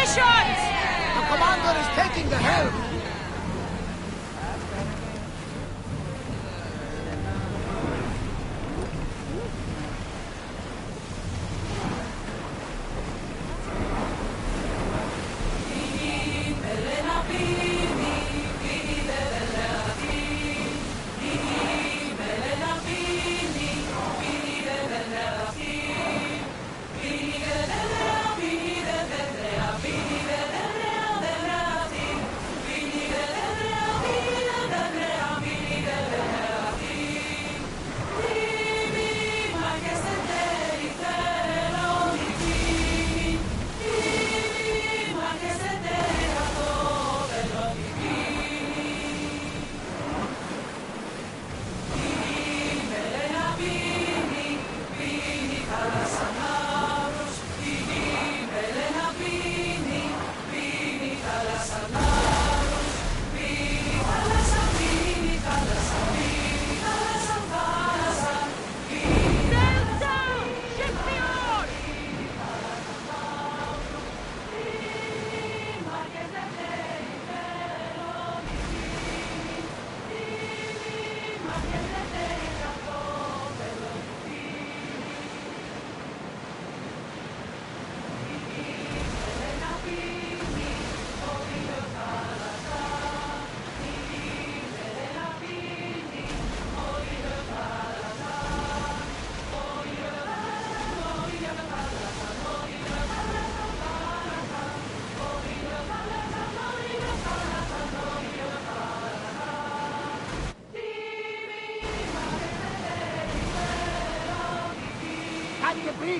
Positions! The commander is taking the helm!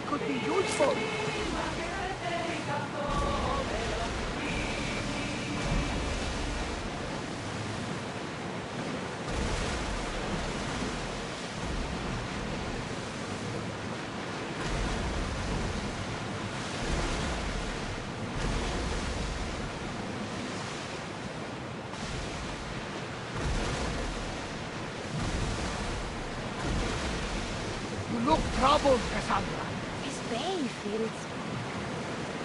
Could be useful. You look troubled, Cassandra. Bay feels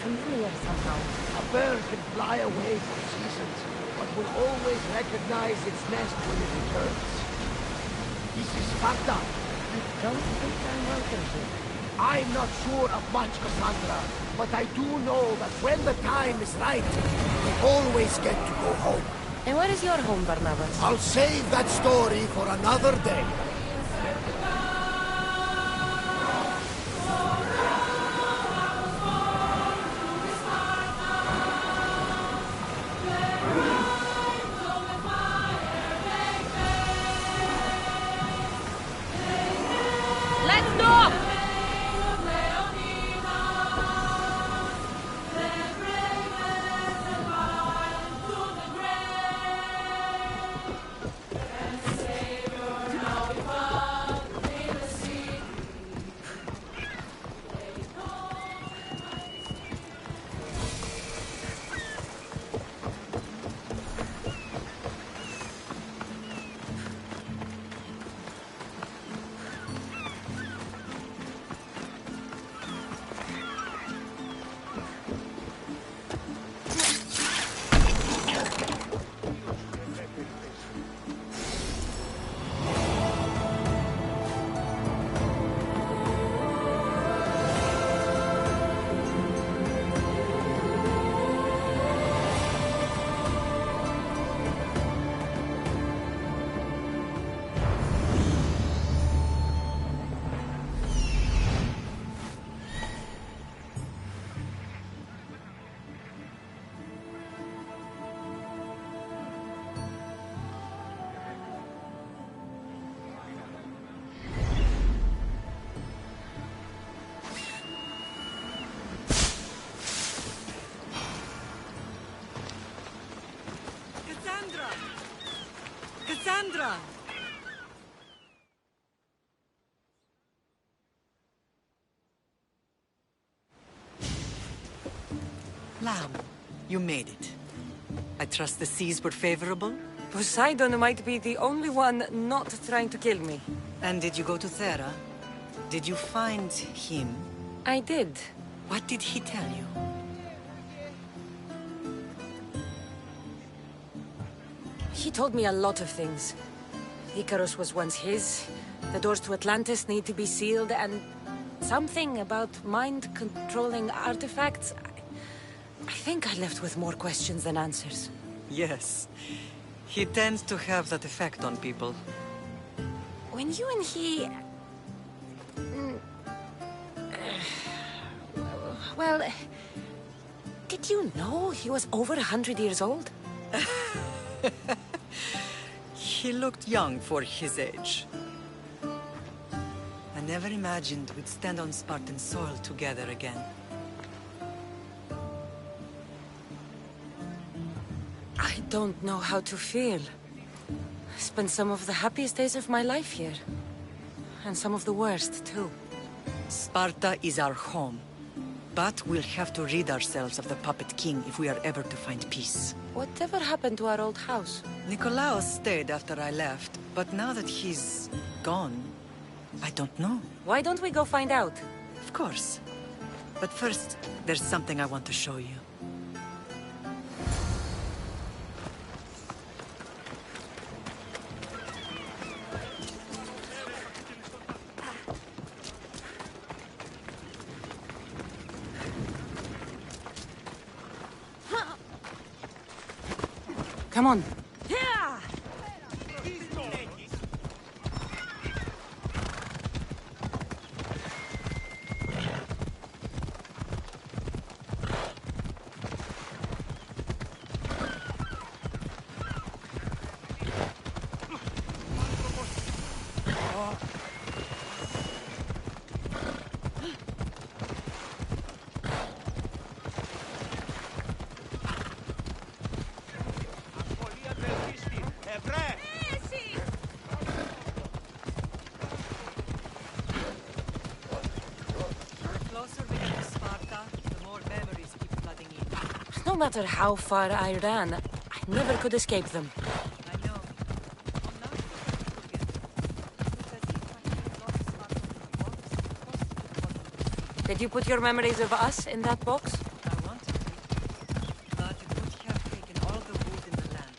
familiar somehow. A bird can fly away for seasons, but will always recognize its nest when it returns. This is Sparta. I don't think I'm welcome here. I'm not sure of much, Cassandra, but I do know that when the time is right, we always get to go home. And where is your home, Barnabas? I'll save that story for another day. Cassandra! Lamb, you made it. I trust the seas were favorable? Poseidon might be the only one not trying to kill me. And did you go to Thera? Did you find him? I did. What did he tell you? He told me a lot of things. Icarus was once his, the doors to Atlantis need to be sealed, and something about mind-controlling artifacts. I think I left with more questions than answers. Yes. He tends to have that effect on people. When you and he... Well, did you know he was over 100 years old? He looked young for his age. I never imagined we'd stand on Spartan soil together again. I don't know how to feel. I spent some of the happiest days of my life here. And some of the worst, too. Sparta is our home. But we'll have to rid ourselves of the Puppet King if we are ever to find peace. Whatever happened to our old house? Nikolaos stayed after I left, but now that he's gone, I don't know. Why don't we go find out? Of course. But first, there's something I want to show you. Come on. No matter how far I ran, I never could escape them. I know. Did you put your memories of us in that box? I wanted to, but it would have taken all the wood in the land.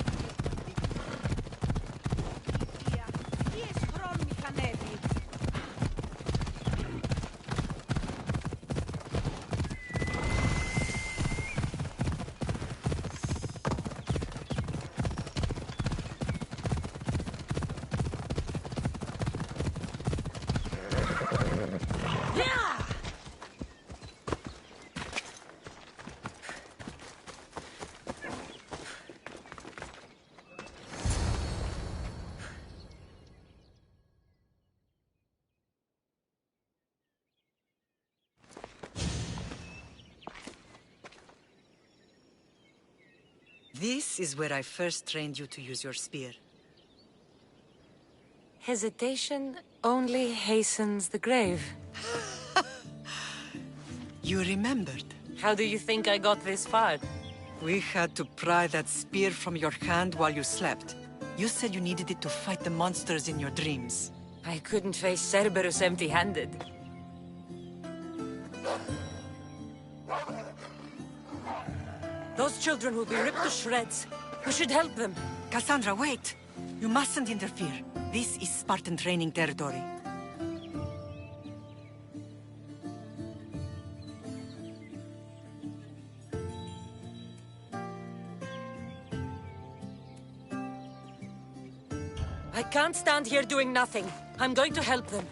This is where I first trained you to use your spear. Hesitation only hastens the grave. You remembered. How do you think I got this far? We had to pry that spear from your hand while you slept. You said you needed it to fight the monsters in your dreams. I couldn't face Cerberus empty-handed. Those children will be ripped to shreds. We should help them. Cassandra, wait! You mustn't interfere. This is Spartan training territory. I can't stand here doing nothing. I'm going to help them.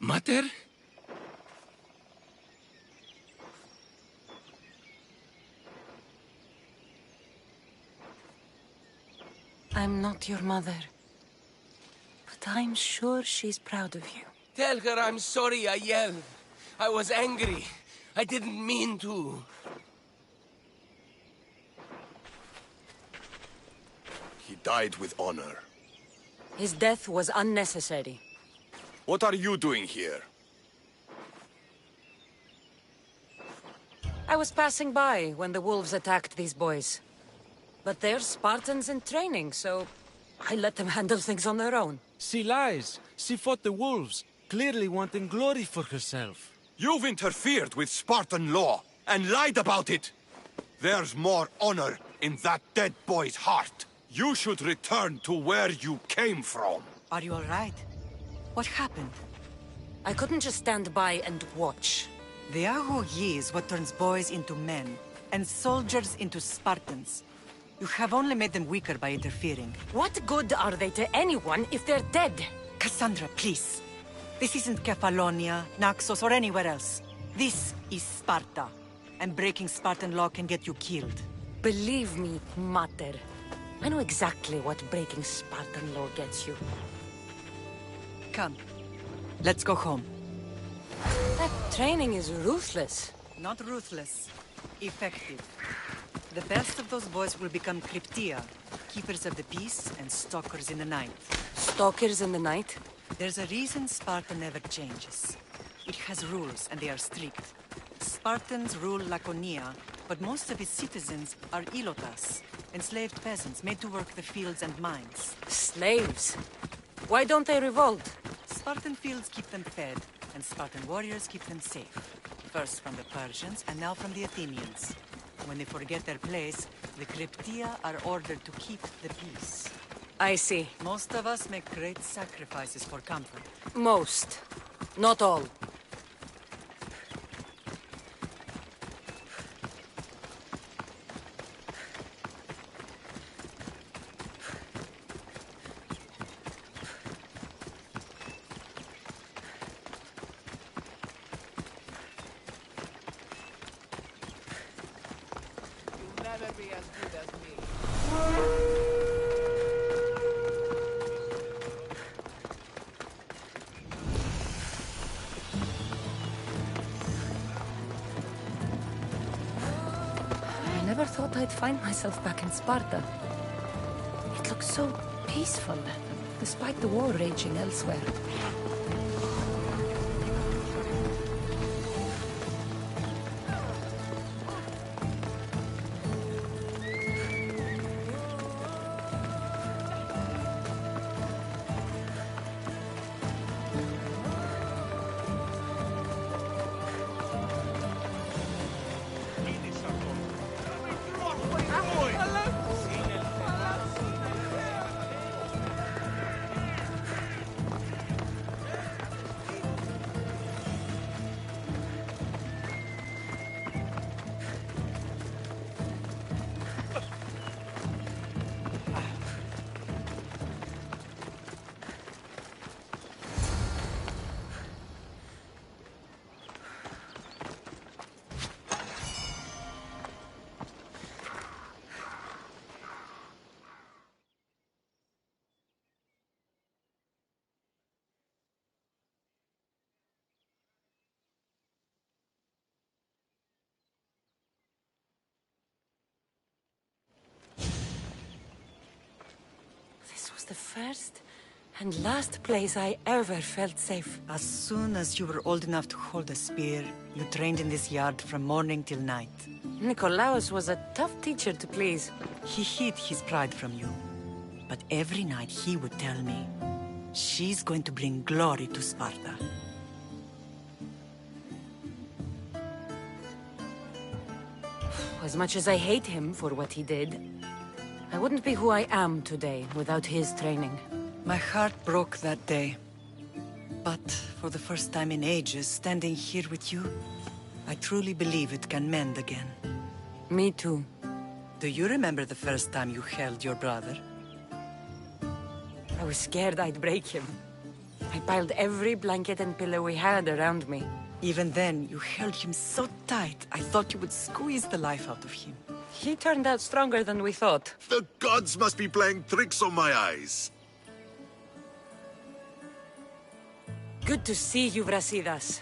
Mater? I'm not your mother. But I'm sure she's proud of you. Tell her I'm sorry I yelled. I was angry. I didn't mean to. He died with honor. His death was unnecessary. What are you doing here? I was passing by when the wolves attacked these boys. But they're Spartans in training, so I let them handle things on their own. She lies. She fought the wolves, clearly wanting glory for herself. You've interfered with Spartan law and lied about it. There's more honor in that dead boy's heart. You should return to where you came from. Are you all right? What happened? I couldn't just stand by and watch. The Aho Yi is what turns boys into men, and soldiers into Spartans. You have only made them weaker by interfering. What good are they to anyone if they're dead? Cassandra, please. This isn't Kefalonia, Naxos, or anywhere else. This is Sparta, and breaking Spartan law can get you killed. Believe me, Mater. I know exactly what breaking Spartan law gets you. Come, let's go home. That training is ruthless. Not ruthless, effective. The best of those boys will become Cryptia, keepers of the peace and stalkers in the night. Stalkers in the night? There's a reason Sparta never changes. It has rules, and they are strict. Spartans rule Laconia, but most of its citizens are ilotas, enslaved peasants made to work the fields and mines. Slaves? Why don't they revolt? Spartan fields keep them fed, and Spartan warriors keep them safe. First from the Persians, and now from the Athenians. When they forget their place, the Cryptia are ordered to keep the peace. I see. Most of us make great sacrifices for comfort. Most. Not all. You'll never be as good as me. I never thought I'd find myself back in Sparta. It looks so peaceful, despite the war raging elsewhere. This was the first and last place I ever felt safe. As soon as you were old enough to hold a spear, you trained in this yard from morning till night. Nikolaos was a tough teacher to please. He hid his pride from you. But every night he would tell me, she's going to bring glory to Sparta. As much as I hate him for what he did, I wouldn't be who I am today without his training. My heart broke that day. But for the first time in ages, standing here with you, I truly believe it can mend again. Me too. Do you remember the first time you held your brother? I was scared I'd break him. I piled every blanket and pillow we had around me. Even then, you held him so tight, I thought you would squeeze the life out of him. He turned out stronger than we thought. The gods must be playing tricks on my eyes. Good to see you, Brasidas.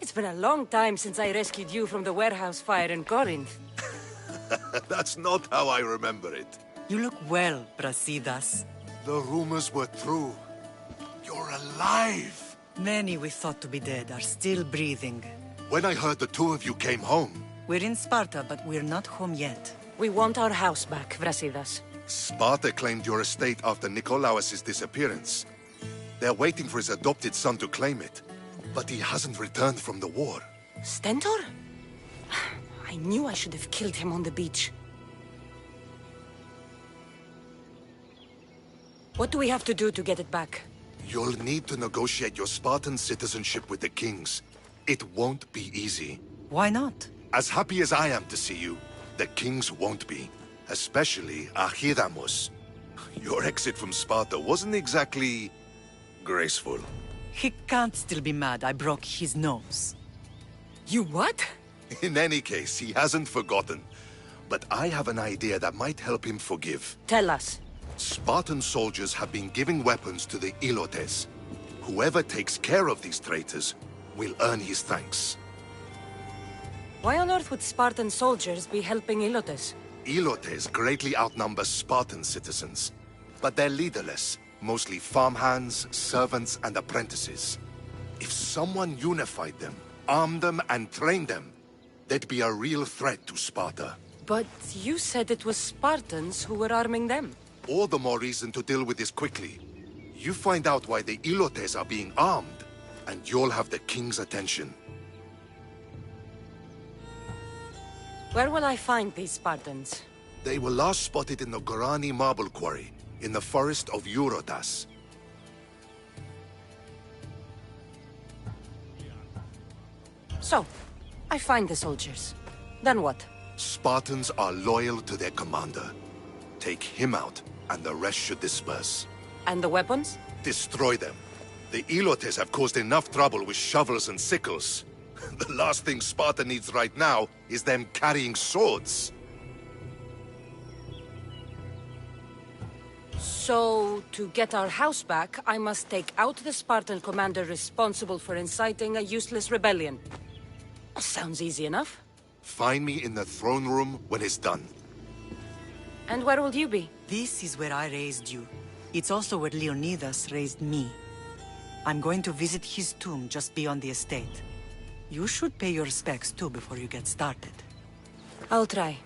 It's been a long time since I rescued you from the warehouse fire in Corinth. That's not how I remember it. You look well, Brasidas. The rumors were true. You're alive! Many we thought to be dead are still breathing. When I heard the two of you came home, We're in Sparta, but we're not home yet. We want our house back, Brasidas. Sparta claimed your estate after Nikolaos' disappearance. They're waiting for his adopted son to claim it. But he hasn't returned from the war. Stentor? I knew I should have killed him on the beach. What do we have to do to get it back? You'll need to negotiate your Spartan citizenship with the kings. It won't be easy. Why not? As happy as I am to see you, the kings won't be. Especially Archidamos. Your exit from Sparta wasn't exactly graceful. He can't still be mad I broke his nose. You what? In any case, he hasn't forgotten. But I have an idea that might help him forgive. Tell us. Spartan soldiers have been giving weapons to the Ilotes. Whoever takes care of these traitors will earn his thanks. Why on earth would Spartan soldiers be helping Ilotes? Ilotes greatly outnumber Spartan citizens, but they're leaderless, mostly farmhands, servants, and apprentices. If someone unified them, armed them, and trained them, they'd be a real threat to Sparta. But you said it was Spartans who were arming them. All the more reason to deal with this quickly. You find out why the Ilotes are being armed, and you'll have the king's attention. Where will I find these Spartans? They were last spotted in the Gorani marble quarry, in the forest of Eurotas. So, I find the soldiers. Then what? Spartans are loyal to their commander. Take him out, and the rest should disperse. And the weapons? Destroy them. The Ilotes have caused enough trouble with shovels and sickles. The last thing Sparta needs right now is them carrying swords. So, to get our house back, I must take out the Spartan commander responsible for inciting a useless rebellion. Sounds easy enough. Find me in the throne room when it's done. And where will you be? This is where I raised you. It's also where Leonidas raised me. I'm going to visit his tomb just beyond the estate. You should pay your respects too before you get started. I'll try.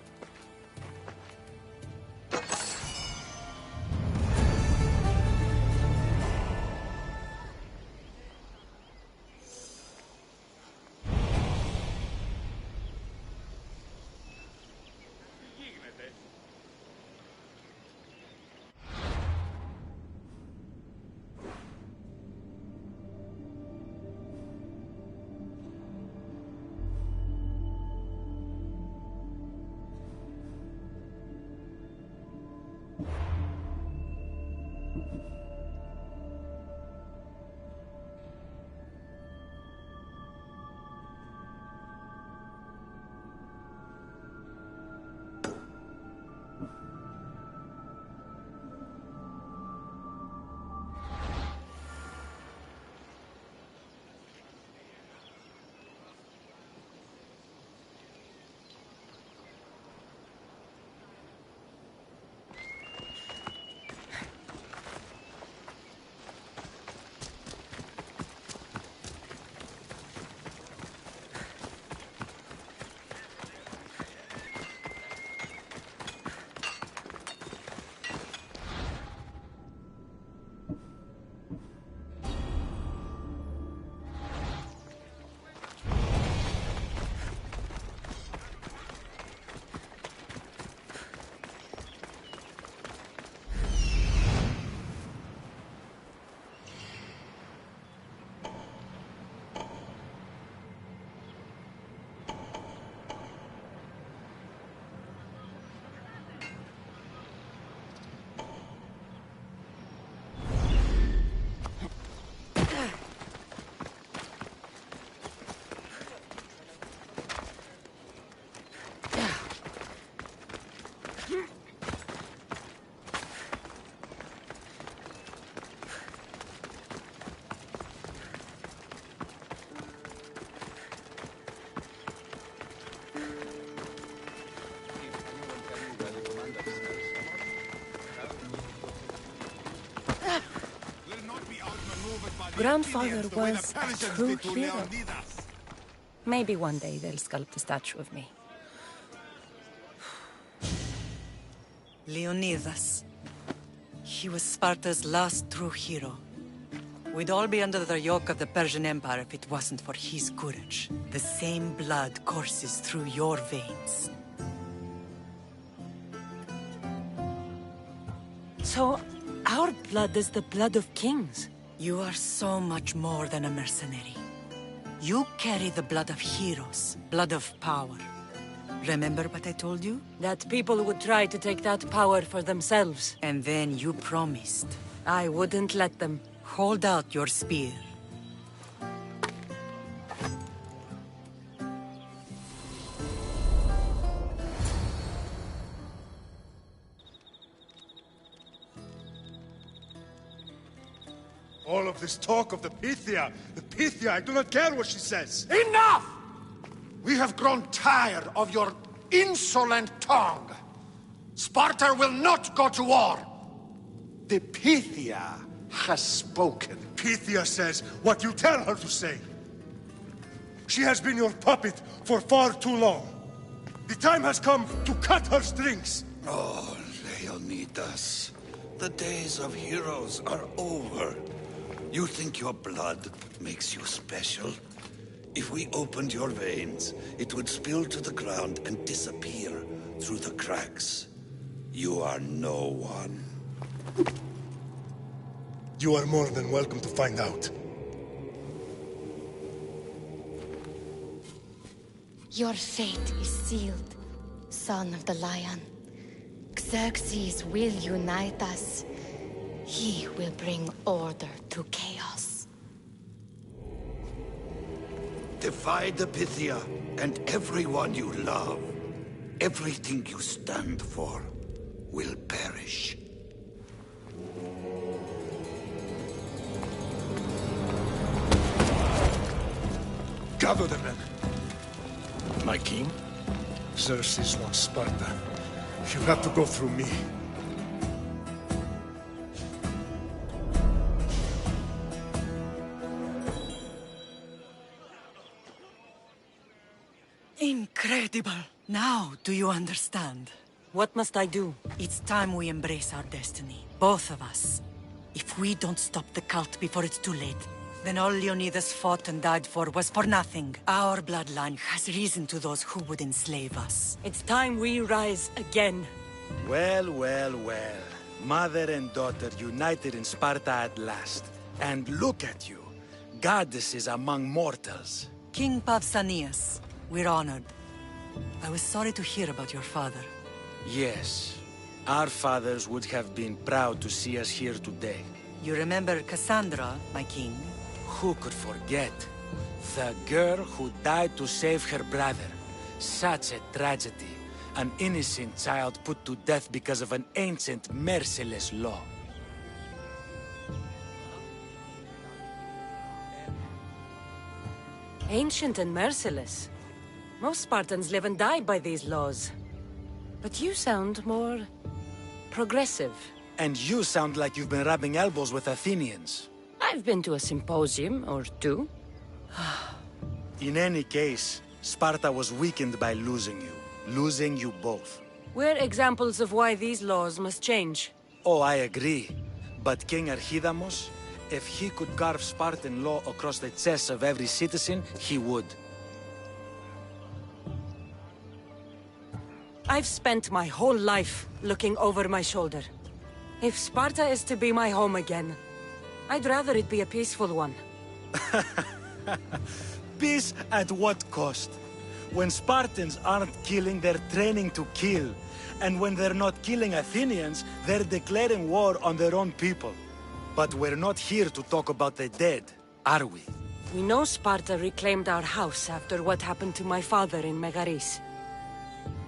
Grandfather was a true hero. Maybe one day they'll sculpt a statue of me. Leonidas. He was Sparta's last true hero. We'd all be under the yoke of the Persian Empire if it wasn't for his courage. The same blood courses through your veins. So, our blood is the blood of kings. You are so much more than a mercenary. You carry the blood of heroes, blood of power. Remember what I told you? That people would try to take that power for themselves. And then you promised. I wouldn't let them. Hold out your spear. All of this talk of the Pythia, I do not care what she says. Enough! We have grown tired of your insolent tongue. Sparta will not go to war. The Pythia has spoken. Pythia says what you tell her to say. She has been your puppet for far too long. The time has come to cut her strings. Oh, Leonidas, the days of heroes are over. You think your blood makes you special? If we opened your veins, it would spill to the ground and disappear through the cracks. You are no one. You are more than welcome to find out. Your fate is sealed, son of the lion. Xerxes will unite us. He will bring order to chaos. Defy the Pythia and everyone you love. Everything you stand for will perish. Gather the men. My king? Xerxes wants Sparta. You have to go through me. Incredible! Now, do you understand? What must I do? It's time we embrace our destiny. Both of us. If we don't stop the cult before it's too late, then all Leonidas fought and died for was for nothing. Our bloodline has reason to those who would enslave us. It's time we rise again. Well, well, well. Mother and daughter united in Sparta at last. And look at you. Goddesses among mortals. King Pausanias, we're honored. I was sorry to hear about your father. Yes. Our fathers would have been proud to see us here today. You remember Cassandra, my king? Who could forget? The girl who died to save her brother. Such a tragedy. An innocent child put to death because of an ancient, merciless law. Ancient and merciless. Most Spartans live and die by these laws. But you sound more progressive. And you sound like you've been rubbing elbows with Athenians. I've been to a symposium or two. In any case, Sparta was weakened by losing you. Losing you both. We're examples of why these laws must change. Oh, I agree. But King Archidamos, if he could carve Spartan law across the chests of every citizen, he would. I've spent my whole life looking over my shoulder. If Sparta is to be my home again, I'd rather it be a peaceful one. Peace at what cost? When Spartans aren't killing, they're training to kill. And when they're not killing Athenians, they're declaring war on their own people. But we're not here to talk about the dead, are we? We know Sparta reclaimed our house after what happened to my father in Megaris.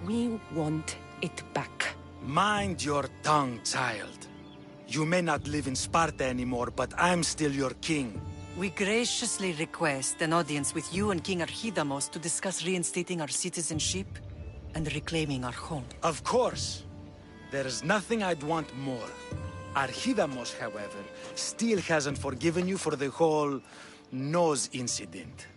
We want it back. Mind your tongue, child. You may not live in Sparta anymore, but I'm still your king. We graciously request an audience with you and King Archidamos to discuss reinstating our citizenship and reclaiming our home. Of course. There is nothing I'd want more. Archidamos, however, still hasn't forgiven you for the whole nose incident.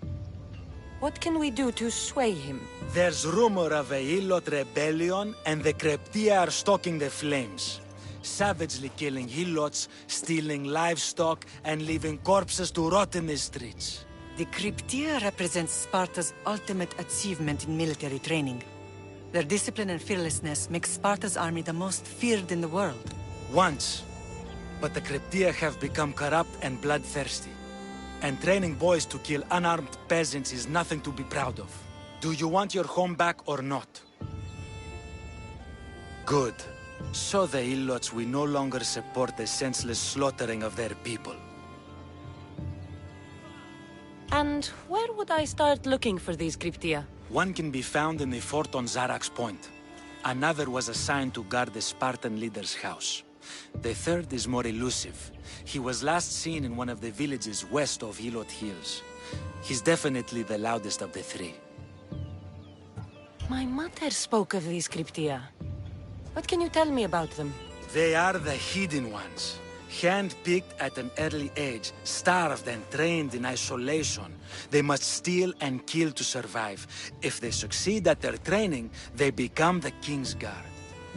What can we do to sway him? There's rumor of a Hilot rebellion, and the Kreptia are stalking the flames. Savagely killing Hilots, stealing livestock, and leaving corpses to rot in the streets. The Cryptia represents Sparta's ultimate achievement in military training. Their discipline and fearlessness make Sparta's army the most feared in the world. Once. But the Cryptia have become corrupt and bloodthirsty. And training boys to kill unarmed peasants is nothing to be proud of. Do you want your home back or not? Good. So the Ilots will no longer support the senseless slaughtering of their people. And where would I start looking for these Cryptia? One can be found in the fort on Zarak's Point. Another was assigned to guard the Spartan leader's house. The third is more elusive. He was last seen in one of the villages west of Hilot Hills. He's definitely the loudest of the three. My mother spoke of these Cryptia. What can you tell me about them? They are the hidden ones. Hand-picked at an early age, starved and trained in isolation. They must steal and kill to survive. If they succeed at their training, they become the King's Guard.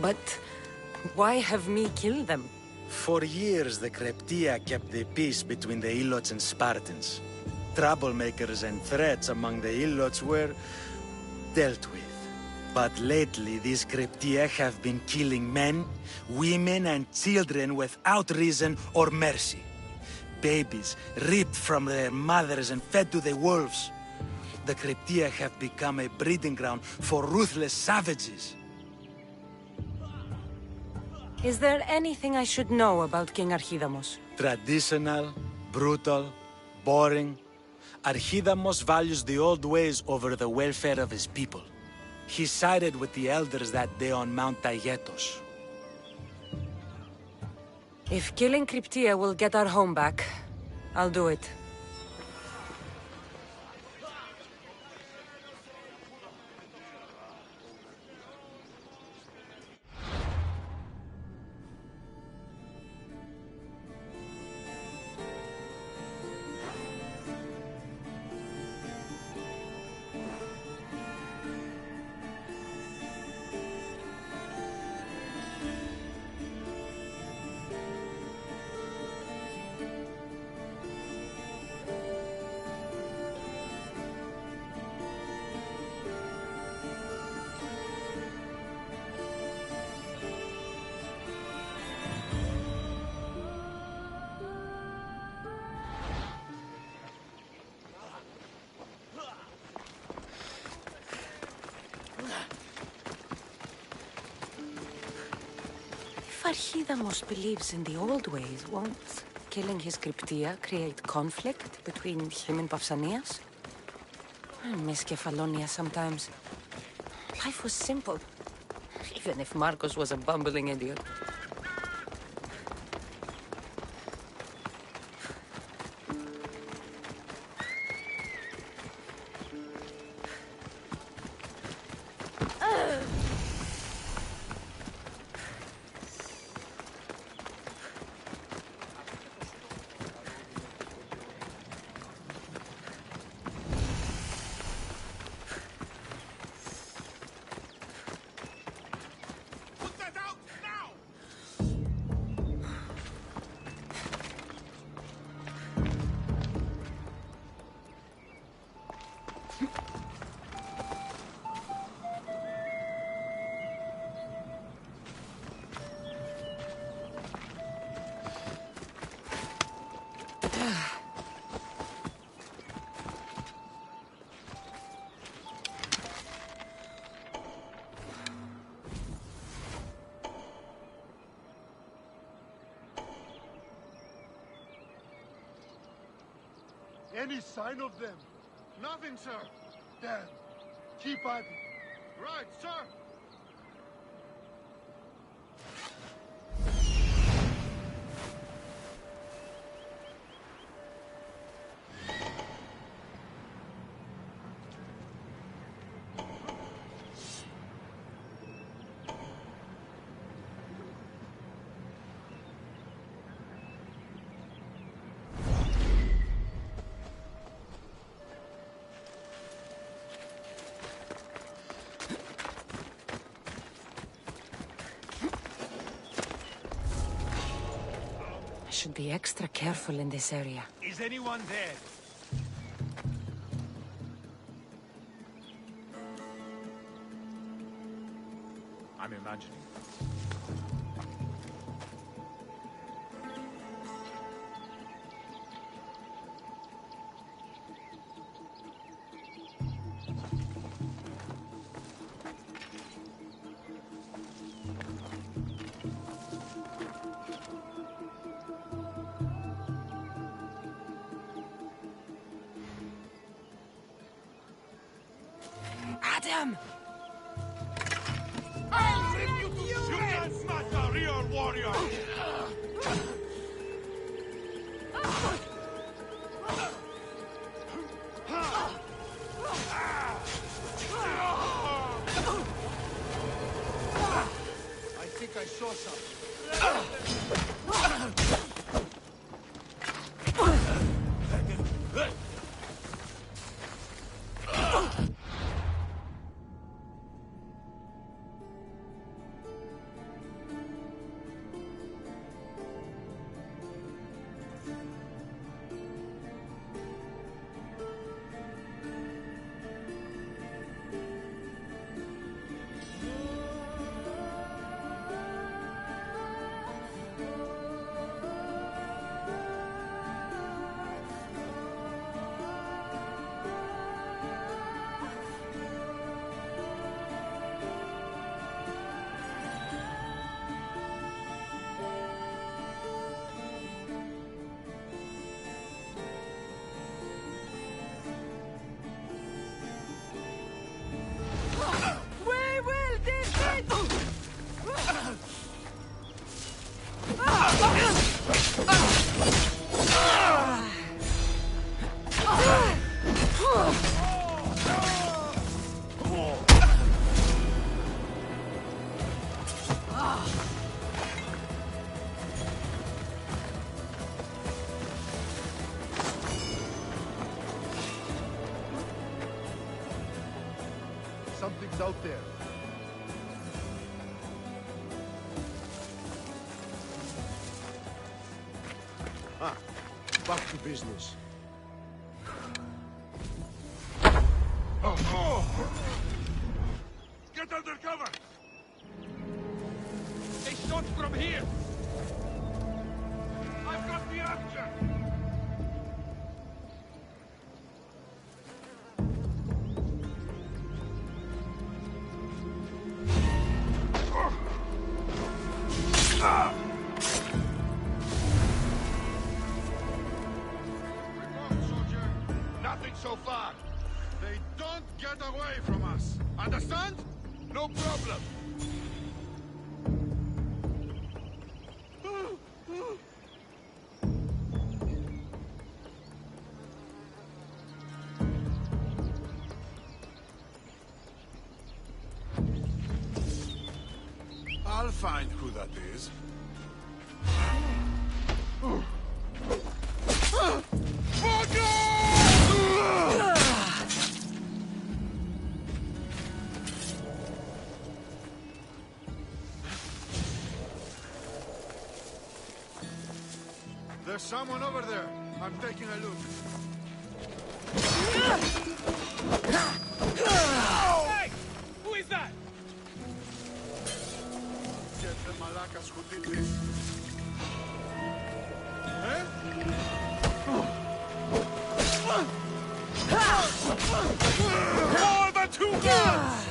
But why have me killed them? For years, the Cryptia kept the peace between the Ilots and Spartans. Troublemakers and threats among the Ilots were dealt with. But lately, these Cryptia have been killing men, women, and children without reason or mercy. Babies ripped from their mothers and fed to the wolves. The Cryptia have become a breeding ground for ruthless savages. Is there anything I should know about King Archidamos? Traditional, brutal, boring. Archidamos values the old ways over the welfare of his people. He sided with the elders that day on Mount Taygetos. If killing Cryptia will get our home back, I'll do it. Archidamos believes in the old ways, won't killing his Cryptia create conflict between him and Pausanias? I miss Kefalonia sometimes. Life was simple, even if Marcos was a bumbling idiot. Any sign of them? Nothing, sir. Damn. Keep at it. Right, sir. should be extra careful in this area. Is anyone there? I'm imagining. Adam! I'll rip you to You can't match a real warrior! I think I saw something. Something's out there. Back to business. Get under cover! They shot from here! I've got the answer! So far. They don't get away from us. Understand? No problem. I'll find who that is. There's someone over there. I'm taking a look. Hey! Who is that? Get the malacas who did this. More than 2 guns!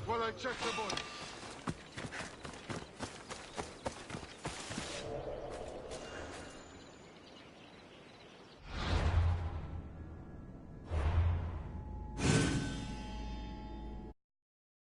while I check the body.